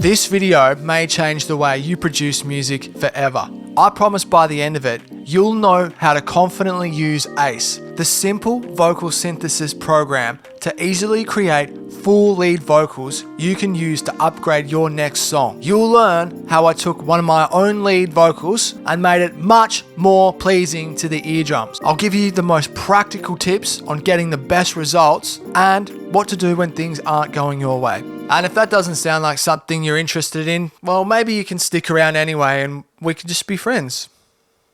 This video may change the way you produce music forever. I promise by the end of it, you'll know how to confidently use ACE, the simple vocal synthesis program to easily create full lead vocals you can use to upgrade your next song. You'll learn how I took one of my own lead vocals and made it much more pleasing to the eardrums. I'll give you the most practical tips on getting the best results and what to do when things aren't going your way. And if that doesn't sound like something you're interested in, well, maybe you can stick around anyway and we can just be friends.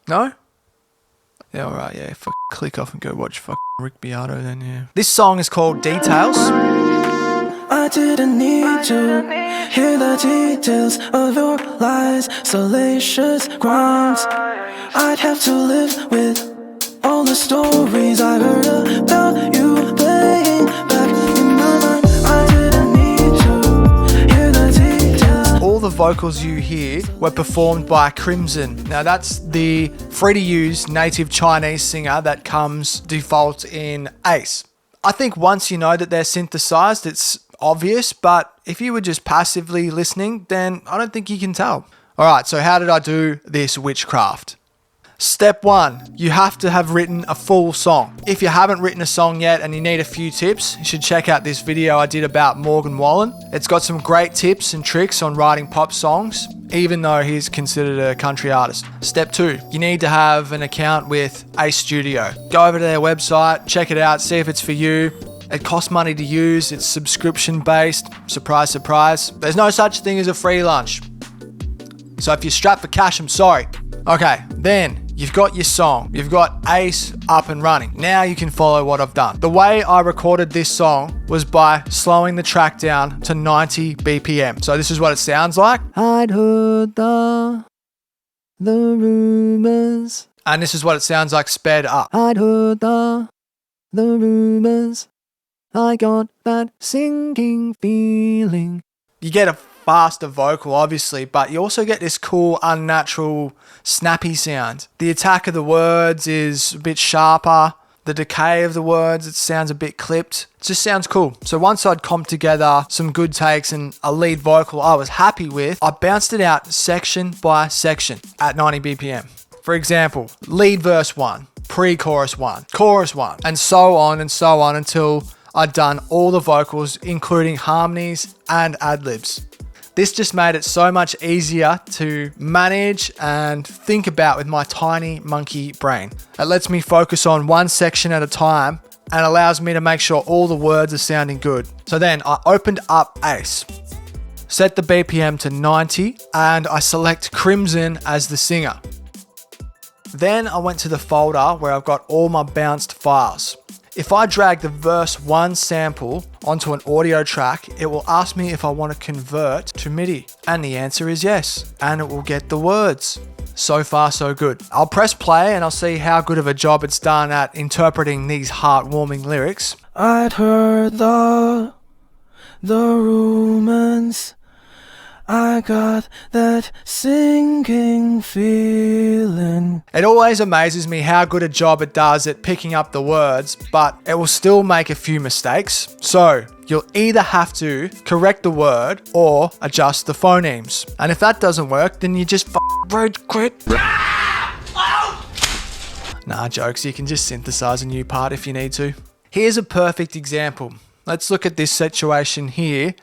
No? Yeah, alright, yeah, click off and go watch Rick Beato then, yeah. This song is called Details. I didn't need to hear the details of your lies, salacious crimes. I'd have to live with all the stories I heard about you playing back in my mind. I didn't need to hear the details. All the vocals you hear were performed by Crimson. Now that's the free-to-use native Chinese singer that comes default in ACE. I think once you know that they're synthesized, it's obvious, but if you were just passively listening, then I don't think you can tell. Alright, so how did I do this witchcraft? Step 1, you have to have written a full song. If you haven't written a song yet and you need a few tips, you should check out this video I did about Morgan Wallen. It's got some great tips and tricks on writing pop songs, even though he's considered a country artist. Step 2, you need to have an account with Ace Studio. Go over to their website, check it out, see if it's for you. It costs money to use, it's subscription based, surprise, surprise. There's no such thing as a free lunch. So if you're strapped for cash, I'm sorry. Okay, then you've got your song. You've got ACE up and running. Now you can follow what I've done. The way I recorded this song was by slowing the track down to 90 BPM. So this is what it sounds like. I'd heard the rumors. And this is what it sounds like sped up. I'd heard the rumors. I got that sinking feeling. You get a faster vocal, obviously, but you also get this cool, unnatural, snappy sound. The attack of the words is a bit sharper. The decay of the words, it sounds a bit clipped. It just sounds cool. So once I'd comped together some good takes and a lead vocal I was happy with, I bounced it out section by section at 90 BPM. For example, lead verse 1, pre-chorus 1, chorus 1, and so on until I'd done all the vocals, including harmonies and ad-libs. This just made it so much easier to manage and think about with my tiny monkey brain. It lets me focus on one section at a time and allows me to make sure all the words are sounding good. So then I opened up ACE, set the BPM to 90, and I select Crimson as the singer. Then I went to the folder where I've got all my bounced files. If I drag the verse 1 sample onto an audio track, it will ask me if I want to convert to MIDI. And the answer is yes, and it will get the words. So far, so good. I'll press play and I'll see how good of a job it's done at interpreting these heartwarming lyrics. I'd heard the rumors. I got that sinking feeling. It always amazes me how good a job it does at picking up the words, but it will still make a few mistakes. So you'll either have to correct the word or adjust the phonemes. And if that doesn't work, then you just rage quit. Nah, jokes, you can just synthesize a new part if you need to. Here's a perfect example. Let's look at this situation here,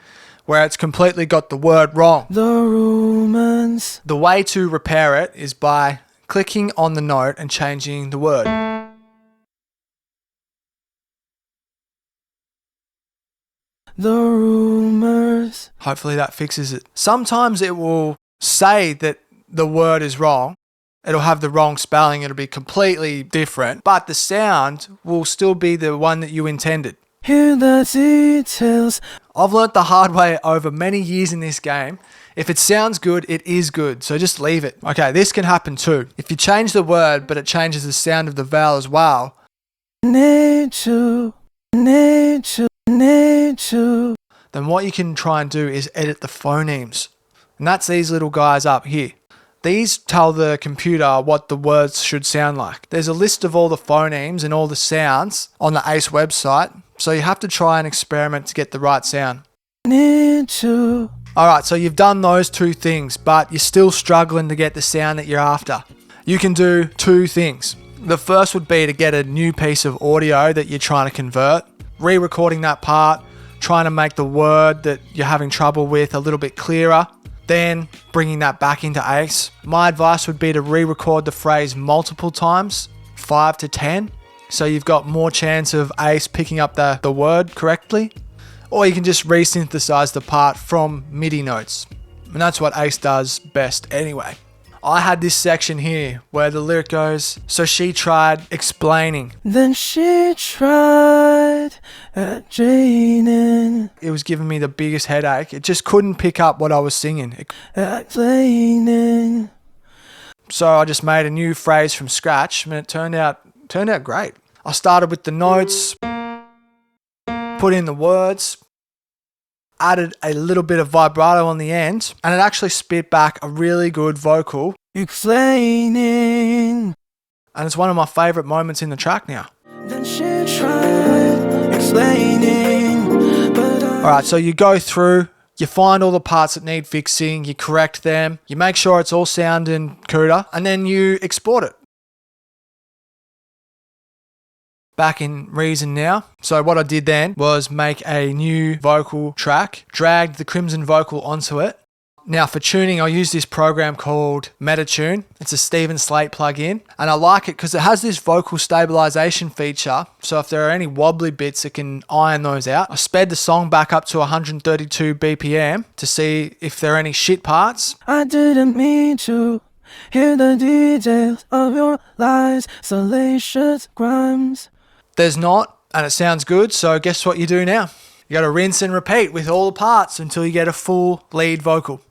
where it's completely got the word wrong. The rumors. The way to repair it is by clicking on the note and changing the word. The rumors. Hopefully that fixes it. Sometimes it will say that the word is wrong. It'll have the wrong spelling. It'll be completely different, but the sound will still be the one that you intended. Hear the details. I've learnt the hard way over many years in this game. If it sounds good, it is good, so just leave it. Okay, this can happen too. If you change the word, but it changes the sound of the vowel as well, need to, then what you can try and do is edit the phonemes. And that's these little guys up here. These tell the computer what the words should sound like. There's a list of all the phonemes and all the sounds on the ACE website, so you have to try and experiment to get the right sound. Need to. Alright, so you've done those two things, but you're still struggling to get the sound that you're after. You can do two things. The first would be to get a new piece of audio that you're trying to convert, re-recording that part, trying to make the word that you're having trouble with a little bit clearer, then bringing that back into Ace. My advice would be to re-record the phrase multiple times, 5 to 10, so you've got more chance of Ace picking up the word correctly. Or you can just re-synthesize the part from MIDI notes. And that's what Ace does best anyway. I had this section here where the lyric goes, so she tried explaining. Then she tried draining. It was giving me the biggest headache. It just couldn't pick up what I was singing. Explaining. So I just made a new phrase from scratch and it turned out great. I started with the notes, put in the words, added a little bit of vibrato on the end, and it actually spit back a really good vocal. Explaining. And it's one of my favourite moments in the track now. Then she tried explaining. Alright, so you go through, you find all the parts that need fixing, you correct them, you make sure it's all sounding CUDA, and then you export it. Back in Reason now. So what I did then was make a new vocal track, dragged the Crimson vocal onto it. Now for tuning, I use this program called MetaTune. It's a Steven Slate plugin, and I like it because it has this vocal stabilization feature. So if there are any wobbly bits, it can iron those out. I sped the song back up to 132 BPM to see if there are any shit parts. I didn't mean to hear the details of your lies, salacious crimes. There's not, and it sounds good, so guess what you do now? You gotta rinse and repeat with all the parts until you get a full lead vocal.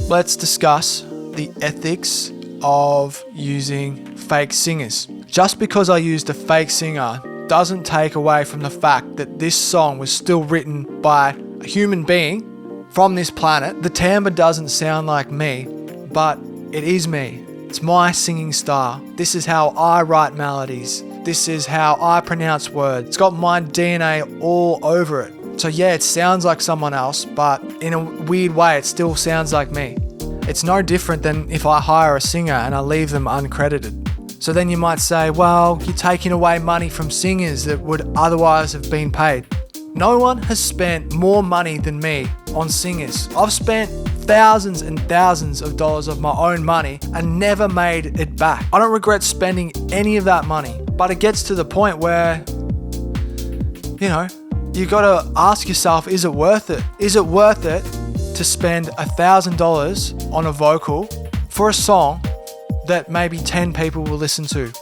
Let's discuss the ethics of using fake singers. Just because I used a fake singer doesn't take away from the fact that this song was still written by a human being from this planet. The timbre doesn't sound like me, but it is me. It's my singing style. This is how I write melodies. This is how I pronounce words. It's got my DNA all over it. So yeah, it sounds like someone else, but in a weird way, it still sounds like me. It's no different than if I hire a singer and I leave them uncredited. So then you might say, well, you're taking away money from singers that would otherwise have been paid. No one has spent more money than me on singers. I've spent thousands and thousands of dollars of my own money and never made it back. I don't regret spending any of that money, but it gets to the point where, you know, you gotta ask yourself, is it worth it? Is it worth it to spend $1,000 on a vocal for a song that maybe 10 people will listen to?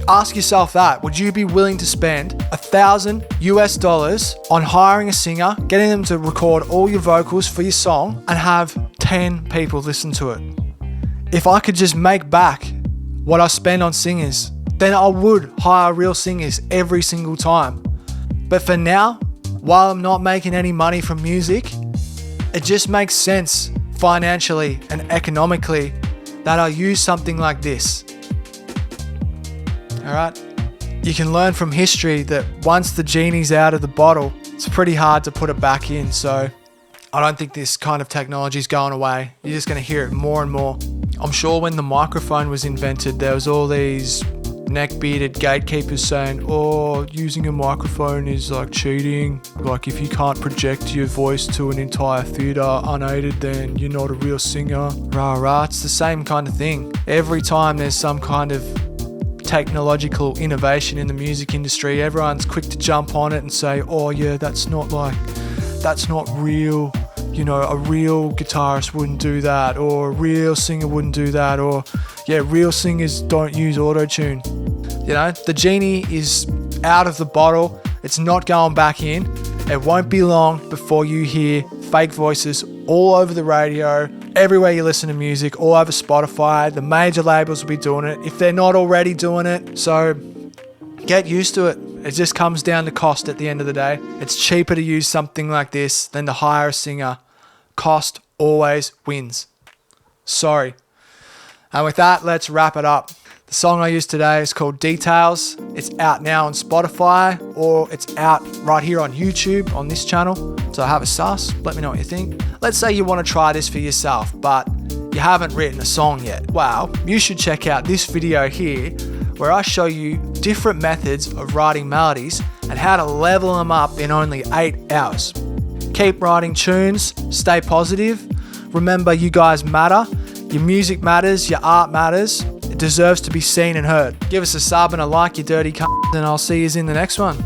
Ask yourself that. Would you be willing to spend $1,000 on hiring a singer, getting them to record all your vocals for your song, and have 10 people listen to it? If I could just make back what I spend on singers, then I would hire real singers every single time. But for now, while I'm not making any money from music, it just makes sense financially and economically that I use something like this. Alright? You can learn from history that once the genie's out of the bottle, it's pretty hard to put it back in. So I don't think this kind of technology is going away. You're just going to hear it more and more. I'm sure when the microphone was invented, there was all these neck-bearded gatekeepers saying, oh, using a microphone is like cheating. Like if you can't project your voice to an entire theatre unaided, then you're not a real singer. Rah rah, it's the same kind of thing. Every time there's some kind of technological innovation in the music industry, everyone's quick to jump on it and say, oh yeah, that's not real, you know, a real guitarist wouldn't do that, or a real singer wouldn't do that, or yeah, real singers don't use auto-tune. You know, the genie is out of the bottle, it's not going back in. It won't be long before you hear fake voices all over the radio, everywhere you listen to music, all over Spotify. The major labels will be doing it if they're not already doing it. So get used to it. It just comes down to cost at the end of the day. It's cheaper to use something like this than to hire a singer. Cost always wins. Sorry. And with that, let's wrap it up. The song I used today is called Details. It's out now on Spotify, or it's out right here on YouTube on this channel. So have a sus, let me know what you think. Let's say you want to try this for yourself, but you haven't written a song yet. Well, you should check out this video here where I show you different methods of writing melodies and how to level them up in only 8 hours. Keep writing tunes, stay positive. Remember, you guys matter. Your music matters, your art matters. It deserves to be seen and heard. Give us a sub and a like, you dirty c***, and I'll see you in the next one.